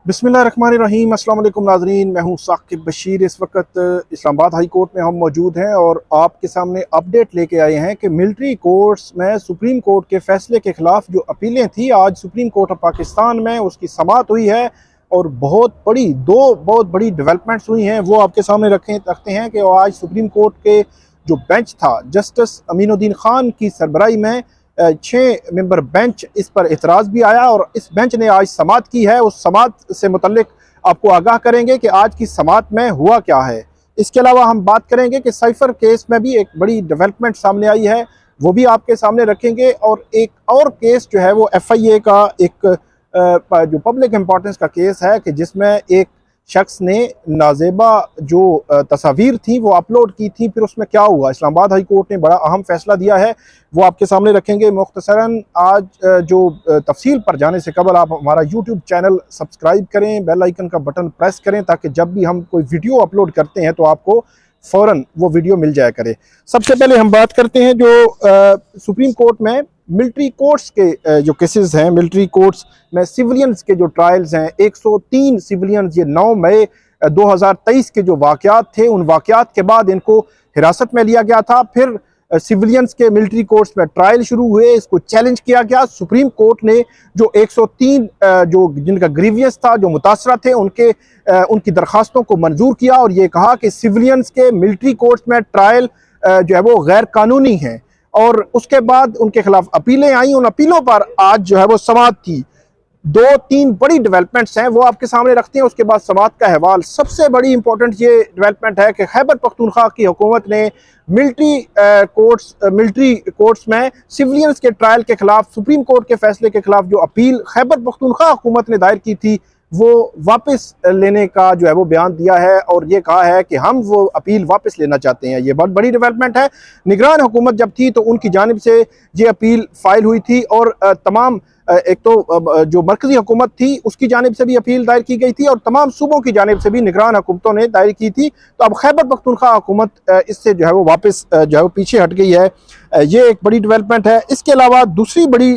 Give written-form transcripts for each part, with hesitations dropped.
बिस्मिल्लाहिर्रहमानिर्रहीम। अस्सलाम वालेकुम नाज़रीन, मैं हूँ साकिब बशीर। इस वक्त इस्लामाबाद हाई कोर्ट में हम मौजूद हैं और आपके सामने अपडेट लेके आए हैं कि मिलिट्री कोर्ट्स में सुप्रीम कोर्ट के फ़ैसले के ख़िलाफ़ जो अपीलें थी, आज सुप्रीम कोर्ट ऑफ पाकिस्तान में उसकी समाअत हुई है और बहुत बड़ी डेवलपमेंट्स हुई हैं। वो आपके सामने रखते हैं कि आज सुप्रीम कोर्ट के जो बेंच था, जस्टिस अमीनुद्दीन खान की सरबराही में 6 मेंबर बेंच, इस पर एतराज़ भी आया और इस बेंच ने आज समाअत की है। उस समाअत से मुतल्लिक आपको आगाह करेंगे कि आज की समाअत में हुआ क्या है। इसके अलावा हम बात करेंगे कि साइफर केस में भी एक बड़ी डेवलपमेंट सामने आई है, वो भी आपके सामने रखेंगे। और एक और केस जो है वो FIA का एक जो पब्लिक इम्पोर्टेंस का केस है कि जिसमें एक शख्स ने नाजेबा जो तस्वीर थी वो अपलोड की थी, फिर उसमें क्या हुआ। इस्लामाबाद हाई कोर्ट ने बड़ा अहम फैसला दिया है, वो आपके सामने रखेंगे मुख्तसरन। आज जो तफसील पर जाने से कबल आप हमारा YouTube चैनल सब्सक्राइब करें, बेल आइकन का बटन प्रेस करें ताकि जब भी हम कोई वीडियो अपलोड करते हैं तो आपको फ़ौरन वो वीडियो मिल जाया करे। सबसे पहले हम बात करते हैं जो सुप्रीम कोर्ट में मिलिट्री कोर्ट्स के जो केसेस हैं। मिलिट्री कोर्ट्स में सिविलियंस के जो ट्रायल्स हैं, 103 सिविलियंस, ये 9 मई 2023 के जो वाक़यात थे, उन वाक़यात के बाद इनको हिरासत में लिया गया था। फिर सिविलियंस के मिलिट्री कोर्ट्स में ट्रायल शुरू हुए, इसको चैलेंज किया गया। सुप्रीम कोर्ट ने जो 103 जो जिनका ग्रीवियस था, जो मुतासरा थे, उनकी दरखास्तों को मंजूर किया और ये कहा कि सिविलियंस के मिलिट्री कोर्ट्स में ट्रायल जो है वो गैर कानूनी है। और उसके बाद उनके खिलाफ अपीलें आई, उन अपीलों पर आज जो है वो समाअत थी। 2-3 बड़ी डेवलपमेंट्स हैं, वो आपके सामने रखते हैं। उसके बाद समाअत का अहवाल। सबसे बड़ी इंपॉर्टेंट ये डेवलपमेंट है कि खैबर पख्तूनख्वा की हुकूमत ने मिलिट्री कोर्ट्स में सिविलियंस के ट्रायल के खिलाफ, सुप्रीम कोर्ट के फैसले के खिलाफ जो अपील खैबर पख्तूनख्वा हुकूमत ने दायर की थी, वो वापस लेने का जो है वो बयान दिया है और ये कहा है कि हम वो अपील वापस लेना चाहते हैं। ये बहुत बड़ी डेवलपमेंट है। निगरान हुकूमत जब थी तो उनकी जानिब से ये अपील फाइल हुई थी और तमाम एक तो जो मरकजी हुकूमत थी उसकी जानिब से भी अपील दायर की गई थी और तमाम सूबों की जानिब से भी निगरान हुकूमतों ने दायर की थी। तो अब खैबर पख्तूनख्वा हुकूमत इससे जो है वो वापस जो है वो पीछे हट गई है। ये एक बड़ी डेवलपमेंट है। इसके अलावा दूसरी बड़ी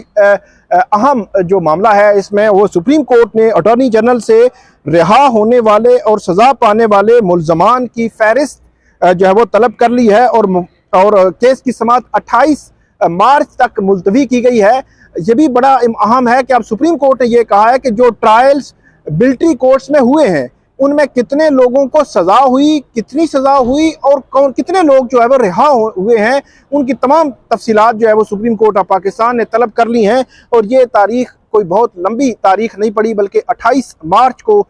अहम जो मामला है इसमें, वो सुप्रीम कोर्ट ने अटॉर्नी जनरल से रिहा होने वाले और सज़ा पाने वाले मुल्ज़मान की फहरिस्त जो है वो तलब कर ली है और केस की समाअत 28 मार्च तक मुलतवी की गई है। ये भी बड़ा अहम है कि अब सुप्रीम कोर्ट ने यह कहा है कि जो ट्रायल्स मिलिट्री कोर्ट्स में हुए हैं उनमें कितने लोगों को सज़ा हुई, कितनी सज़ा हुई और कितने लोग जो है वो रिहा हुए हैं, उनकी तमाम तफसीलात जो है वो सुप्रीम कोर्ट ऑफ पाकिस्तान ने तलब कर ली हैं। और ये तारीख कोई बहुत लंबी तारीख नहीं पड़ी, बल्कि 28 मार्च को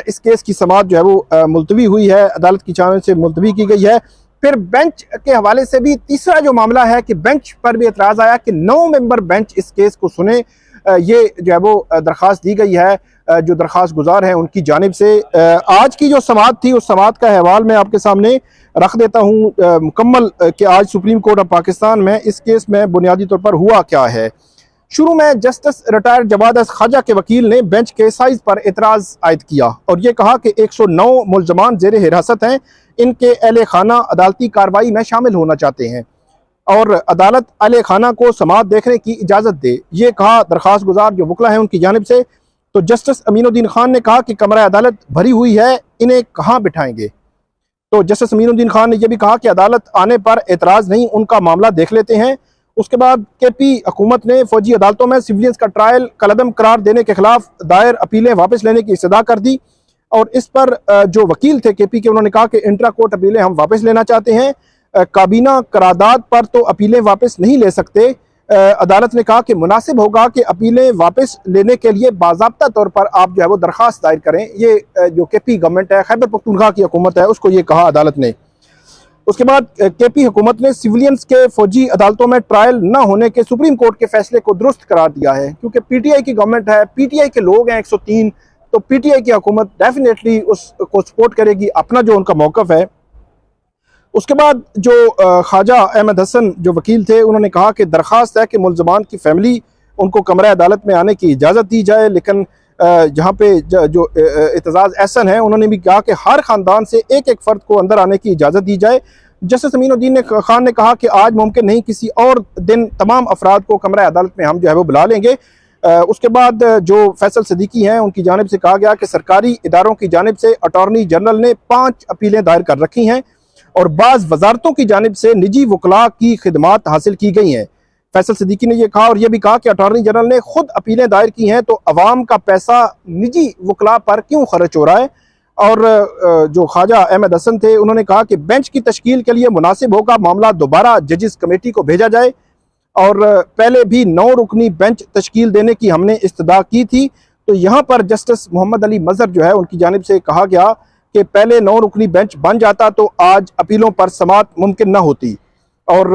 इस केस की समाअत जो है वो मुलतवी हुई है, अदालत की जानिब से मुलतवी की गई है। फिर बेंच के हवाले से भी तीसरा जो मामला है कि बेंच पर भी एतराज़ आया कि 9 मेंबर बेंच इस केस को सुने। ये जो है वो दरख्वास्त दी गई है जो दरख्वास्त गुजार हैं उनकी जानिब से। आज की जो समाअत थी उस समाअत का अहवाल मैं आपके सामने रख देता हूँ मुकम्मल कि आज सुप्रीम कोर्ट ऑफ पाकिस्तान में इस केस में बुनियादी तौर पर हुआ क्या है। शुरू में जस्टिस रिटायर्ड जवाद ख्वाजा के वकील ने बेंच के साइज पर एतराज़ आयद किया और ये कहा कि 109 मुल्ज़मान ज़ेर हिरासत हैं, इनके अहले खाना अदालती कार्रवाई में शामिल होना चाहते हैं और अदालत अहले खाना को समाअत देखने की इजाज़त दे। ये कहा दरख्वास्त गुजार जो वकला हैं उनकी जानिब से। तो जस्टिस अमीनुद्दीन खान ने कहा कि कमरा अदालत भरी हुई है, इन्हें कहाँ बिठाएंगे। तो जस्टिस अमीनुद्दीन खान ने यह भी कहा कि अदालत आने पर एतराज़ नहीं, उनका मामला देख लेते हैं। उसके बाद KP हुकूमत ने फौजी अदालतों में सिविलियंस का ट्रायल कलअदम करार देने के खिलाफ दायर अपीलें वापस लेने की इस्तदा कर दी और इस पर जो वकील थे KP के, उन्होंने कहा कि इंट्रा कोर्ट अपीलें हम वापस लेना चाहते हैं, काबीना करारदाद पर तो अपीलें वापस नहीं ले सकते। अदालत ने कहा कि मुनासिब होगा कि अपीलें वापस लेने के लिए बाज़ाब्ता तौर पर आप जो है वो दरख्वास्त दायर करें। ये जो KP गवर्नमेंट है, खैबर पख्तूनख्वा की हुकूमत है, उसको ये कहा अदालत ने। उसके बाद KP हुकूमत ने सिविलियंस के फौजी अदालतों में ट्रायल न होने के सुप्रीम कोर्ट के फैसले को दुरुस्त करार दिया है, क्योंकि PTI की गवर्नमेंट है, PTI के लोग हैं 103, तो PTI की हुकूमत डेफिनेटली उसको सपोर्ट करेगी, अपना जो उनका मौक़िफ़ है। उसके बाद जो ख्वाजा अहमद हसन जो वकील थे, उन्होंने कहा कि दरख्वास्त है कि मुल्ज़मान की फैमिली उनको कमरा अदालत में आने की इजाज़त दी जाए, लेकिन जहाँ पे जो एतजाज़ एहसन है उन्होंने भी कहा कि हर ख़ानदान से एक एक फ़र्द को अंदर आने की इजाज़त दी जाए। जस्टिस अमीनुद्दीन खान ने कहा कि आज मुमकिन नहीं, किसी और दिन तमाम अफराद को कमरा अदालत में हम जो है वो बुला लेंगे। उसके बाद जो फैसल सिद्दीकी हैं उनकी जानिब से कहा गया कि सरकारी इदारों की जानिब से अटॉर्नी जनरल ने 5 अपीलें दायर कर रखी हैं और बाज़ वजारतों की जानिब से निजी वकला की खिदमात हासिल की गई हैं। फैसल सिद्दीकी ने यह कहा और यह भी कहा कि अटॉर्नी जनरल ने खुद अपीलें दायर की हैं, तो अवाम का पैसा निजी वकला पर क्यों खर्च हो रहा है। और जो ख्वाजा अहमद हसन थे उन्होंने कहा कि बेंच की तश्कील के लिए मुनासिब होगा मामला दोबारा जजिस कमेटी को भेजा जाए, और पहले भी 9 रुकनी बेंच तश्कील देने की हमने इस्तदा की थी। तो यहाँ पर जस्टिस मोहम्मद अली मजहर जो है उनकी जानिब से कहा गया कि पहले 9 रुकनी बेंच बन जाता तो आज अपीलों पर समाअत मुमकिन न होती। और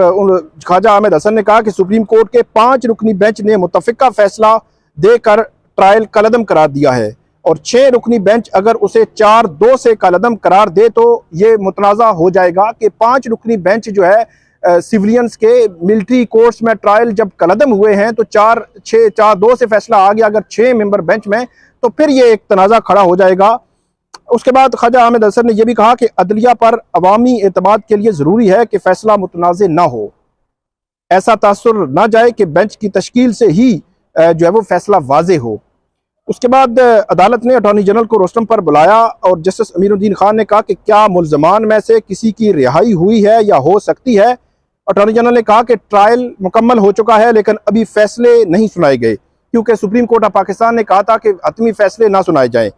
ख्वाजा अहमद हसन ने कहा कि सुप्रीम कोर्ट के 5 रुकनी बेंच ने मुतफ़िका फैसला देकर ट्रायल कलअदम करार दिया है, और 6 रुकनी बेंच अगर उसे 4-2 से कलअदम करार दे तो ये मुतनाज़ा हो जाएगा कि 5 रुकनी बेंच जो है सिविलियंस के मिलिट्री कोर्ट्स में ट्रायल जब कलअदम हुए हैं तो 4-2 से फैसला आ गया अगर 6 मेंबर बेंच में, तो फिर ये एक तनाज़ा खड़ा हो जाएगा। उसके बाद ख्वाजा अहमद हसन ने यह भी कहा कि अदलिया पर अवामी एतमाद के लिए ज़रूरी है कि फैसला मुतनाज़ ना हो, ऐसा तासुर ना जाए कि बेंच की तश्कील से ही जो है वो फैसला वाज़े हो। उसके बाद अदालत ने अटॉर्नी जनरल को रोस्टम पर बुलाया और जस्टिस अमीरुद्दीन खान ने कहा कि क्या मुल्ज़मान में से किसी की रिहाई हुई है या हो सकती है। अटॉर्नी जनरल ने कहा कि ट्रायल मुकम्मल हो चुका है लेकिन अभी फैसले नहीं सुनाए गए, क्योंकि सुप्रीम कोर्ट ऑफ पाकिस्तान ने कहा था कि हतमी फैसले ना सुनाए जाएं।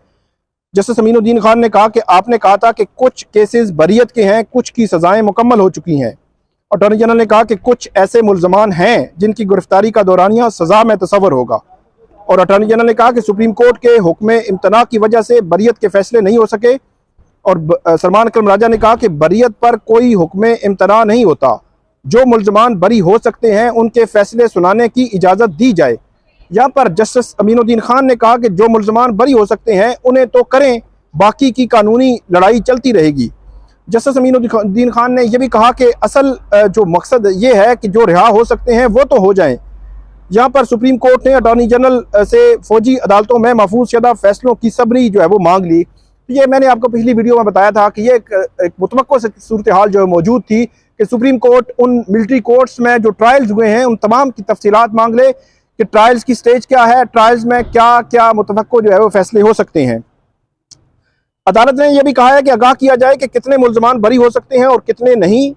जस्टिस अमीरुद्दीन खान ने कहा कि आपने कहा था कि कुछ केसेस बरियत के हैं, कुछ की सजाएं मुकम्मल हो चुकी हैं। अटॉर्नी जनरल ने कहा कि कुछ ऐसे मुल्ज़मान हैं जिनकी गिरफ्तारी का दौरानिया सजा में तस्वर होगा, और अटॉर्नी जनरल ने कहा कि सुप्रीम कोर्ट के हुक्म इम्तना की वजह से बरियत के फैसले नहीं हो सके। और सलमान अकरम राजा ने कहा कि बरियत पर कोई हुक्म इम्तना नहीं होता, जो मुल्ज़मान बरी हो सकते हैं उनके फैसले सुनाने की इजाज़त दी जाए। यहाँ पर जस्टिस अमीनुद्दीन खान ने कहा कि जो मुल्ज़मान बरी हो सकते हैं उन्हें तो करें, बाकी की कानूनी लड़ाई चलती रहेगी। जस्टिस अमीनुद्दीन खान ने यह भी कहा कि असल जो मकसद ये है कि जो रिहा हो सकते हैं वो तो हो जाएं। यहाँ पर सुप्रीम कोर्ट ने अटॉर्नी जनरल से फौजी अदालतों में महफूज शुदा फैसलों की सबरी जो है वो मांग ली। तो ये मैंने आपको पिछली वीडियो में बताया था कि ये एक मुतवक्को सूरत हाल जो है मौजूद थी कि सुप्रीम कोर्ट उन मिलिट्री कोर्ट्स में जो ट्रायल्स हुए हैं उन तमाम की तफसीलात मांग ले कि ट्रायल्स की स्टेज क्या है, ट्रायल्स में क्या क्या मुतवक्को जो है वो फैसले हो सकते हैं। अदालत ने यह भी कहा है कि आगाह किया जाए कि कितने मुल्ज़मान बरी हो सकते हैं और कितने नहीं।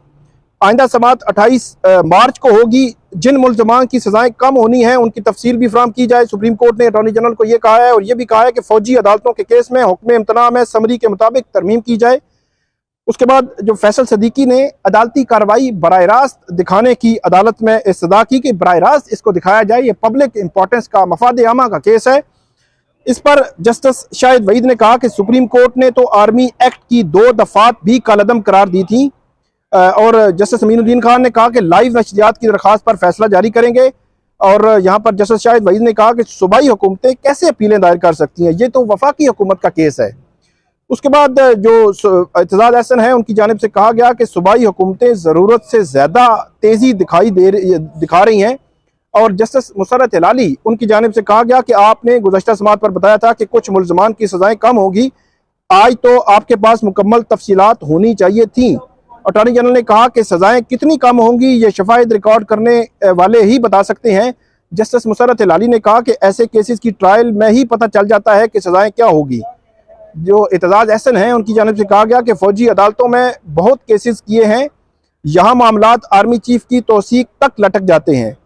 आइंदा समाअत 28 मार्च को होगी। जिन मुल्ज़मान की सजाएं कम होनी है उनकी तफसील भी फराहम की जाए। सुप्रीम कोर्ट ने अटॉर्नी जनरल को यह कहा है और यह भी कहा है कि फौजी अदालतों के केस में हुक्म इम्तना में समरी के मुताबिक तरमीम की जाए। उसके बाद जो फैसल सिद्दीकी ने अदालती कार्रवाई बराह रास्त दिखाने की अदालत में इस्तदा की कि बराह रास्त इसको दिखाया जाए, ये पब्लिक इंपॉर्टेंस का मफाद आमा का केस है। इस पर जस्टिस शाहिद वहीद ने कहा कि सुप्रीम कोर्ट ने तो आर्मी एक्ट की 2 दफात भी कलअदम करार दी थी, और जस्टिस अमीनुद्दीन खान ने कहा कि लाइव नशरियात की दरख्वास्त पर फैसला जारी करेंगे। और यहाँ पर जस्टिस शाहिद वहीद ने कहा कि सूबाई हुकूमतें कैसे अपीलें दायर कर सकती हैं, ये तो वफाकी हुकूमत का केस है। उसके बाद जो एतजाज एहसन है उनकी जानिब से कहा गया कि सूबाई हुकूमतें ज़रूरत से ज़्यादा तेज़ी दिखा रही हैं, और जस्टिस मुसर्रत हिलाली उनकी जानिब से कहा गया कि आपने गुज़श्ता समाअत पर बताया था कि कुछ मुल्ज़मान की सज़ाएं कम होगी, आज तो आपके पास मुकम्मल तफसीलात होनी चाहिए थी। अटॉर्नी जनरल ने कहा कि सज़ाएं कितनी कम होंगी ये शफायत रिकॉर्ड करने वाले ही बता सकते हैं। जस्टिस मुसर्रत हिलाली ने कहा कि ऐसे केसेस की ट्रायल में ही पता चल जाता है कि सज़ाएं क्या होगी। जो एतजाज एहसन हैं उनकी जानिब से कहा गया कि फौजी अदालतों में बहुत केसेस किए हैं, यहाँ मामलात आर्मी चीफ की तौसीक तक लटक जाते हैं।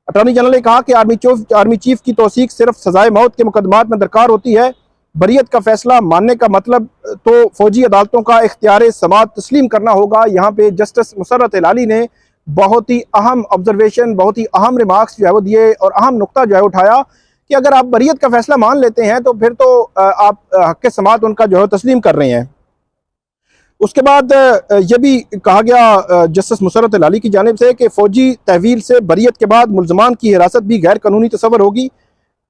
अटॉर्नी जनरल ने कहा कि आर्मी चीफ की तौसीक सिर्फ सजाए मौत के मुकदमात में दरकार होती है। बरियत का फैसला मानने का मतलब तो फौजी अदालतों का इख्तियार समाअत तस्लीम करना होगा। यहाँ पे जस्टिस मुसर्रत हिलाली ने बहुत ही अहम ऑब्जर्वेशन, बहुत ही अहम रिमार्क्स जो है वो दिए और अहम नुक्ता जो है उठाया कि अगर आप बरियत का फैसला मान लेते हैं तो फिर तो आप हक़ समाअत उनका जो है तस्लीम कर रहे हैं। उसके बाद यह भी कहा गया जस्टिस मुसर्रत हिलाली की जानिब से कि फौजी तहवील से बरियत के बाद मुल्ज़मान की हिरासत भी गैर कानूनी तस्वर होगी।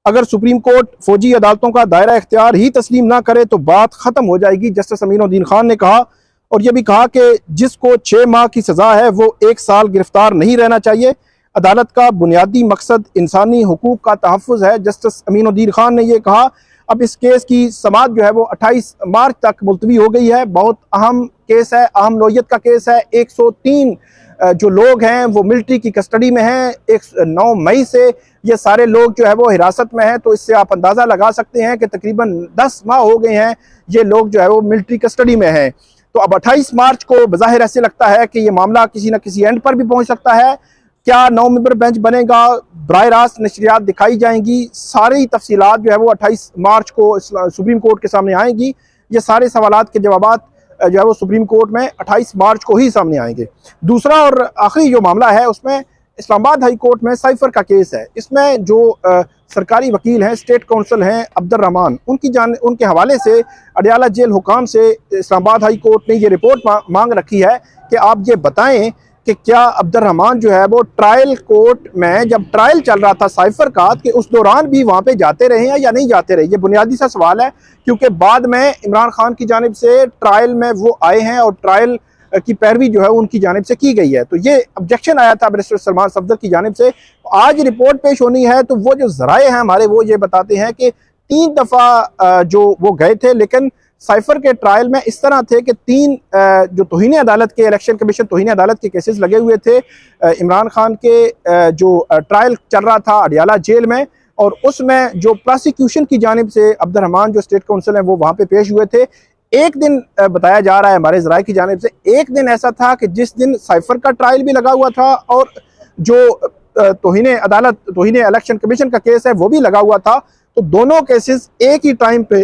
अगर सुप्रीम कोर्ट फौजी अदालतों का दायरा इख्तियार ही तस्लीम ना करे तो बात ख़त्म हो जाएगी, जस्टिस अमीनुद्दीन खान ने कहा। और यह भी कहा कि जिसको 6 माह की सज़ा है वो 1 साल गिरफ्तार नहीं रहना चाहिए। अदालत का बुनियादी मकसद इंसानी हुकूक का तहफ़्फ़ुज़ है। जस्टिस अमीनुद्दीन खान ने यह कहा अब इस केस की समाअत जो है वो 28 मार्च तक मुलतवी हो गई है। बहुत अहम केस है, अहम नौयत का केस है। 103 जो लोग हैं वो मिलिट्री की कस्टडी में हैं। 9 मई से ये सारे लोग जो है वो हिरासत में हैं, तो इससे आप अंदाज़ा लगा सकते हैं कि तकरीबन 10 माह हो गए हैं ये लोग जो है वो मिलिट्री कस्टडी में हैं। तो अब 28 मार्च को बज़ाहिर ऐसे लगता है कि ये मामला किसी न किसी एंड पर भी पहुंच सकता है। क्या 9 मेंबर बेंच बनेगा, बराह रास्त नशरियात दिखाई जाएंगी, सारी तफसीलात जो है वो 28 मार्च को सुप्रीम कोर्ट के सामने आएंगी। ये सारे सवालात के जवाबात जो है वो सुप्रीम कोर्ट में 28 मार्च को ही सामने आएंगे। दूसरा और आखिरी जो मामला है उसमें इस्लामाबाद हाई कोर्ट में साइफर का केस है। इसमें जो सरकारी वकील हैं, स्टेट काउंसिल हैं अब्दुल रहमान, उनके हवाले से अडयाला जेल हुकाम से इस्लामाबाद हाई कोर्ट ने ये रिपोर्ट मांग रखी है कि आप ये बताएं कि क्या अब्दुल रहमान जो है वो ट्रायल कोर्ट में जब ट्रायल चल रहा था साइफर का, कि उस दौरान भी वहाँ पे जाते रहे हैं या नहीं जाते रहे। ये बुनियादी सा सवाल है, क्योंकि बाद में इमरान खान की जानिब से ट्रायल में वो आए हैं और ट्रायल की पैरवी जो है उनकी जानिब से की गई है। तो ये ऑब्जेक्शन आया था बैरिस्टर सलमान सफदर की जानिब से। आज रिपोर्ट पेश होनी है, तो वो जो ज़राए हैं हमारे वो ये बताते हैं कि 3 दफ़ा जो वो गए थे, लेकिन साइफर के ट्रायल में इस तरह थे कि 3 जो तौहीन अदालत के, इलेक्शन कमीशन तौहीन अदालत के केसेस लगे हुए थे इमरान खान के। जो ट्रायल चल रहा था अडयाला जेल में, और उसमें जो प्रोसिक्यूशन की जानिब से अब्दुल रहमान जो स्टेट काउंसिल हैं वो वहाँ पे पेश हुए थे। एक दिन बताया जा रहा है हमारे ज़राए की जानिब से, एक दिन ऐसा था कि जिस दिन साइफर का ट्रायल भी लगा हुआ था और जो तौहीन अदालत, तौहीन इलेक्शन कमीशन का केस है वो भी लगा हुआ था। तो दोनों केसेस एक ही टाइम पे,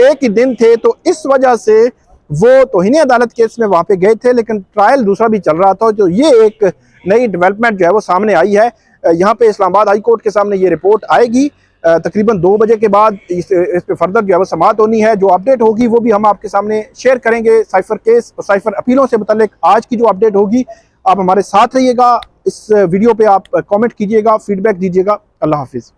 एक ही दिन थे, तो इस वजह से वो तौहीन अदालत केस में वहाँ पे गए थे, लेकिन ट्रायल दूसरा भी चल रहा था। तो ये एक नई डेवलपमेंट जो है वो सामने आई है। यहाँ पे इस्लामाबाद हाई कोर्ट के सामने ये रिपोर्ट आएगी तकरीबन 2 बजे के बाद। इस पे फर्दर जो है वो समाअत होनी है। जो अपडेट होगी वो भी हम आपके सामने शेयर करेंगे। साइफर केस और साइफर अपीलों से मुतल्लिक आज की जो अपडेट होगी, आप हमारे साथ रहिएगा। इस वीडियो पे आप कमेंट कीजिएगा, फीडबैक दीजिएगा। अल्लाह हाफिज़।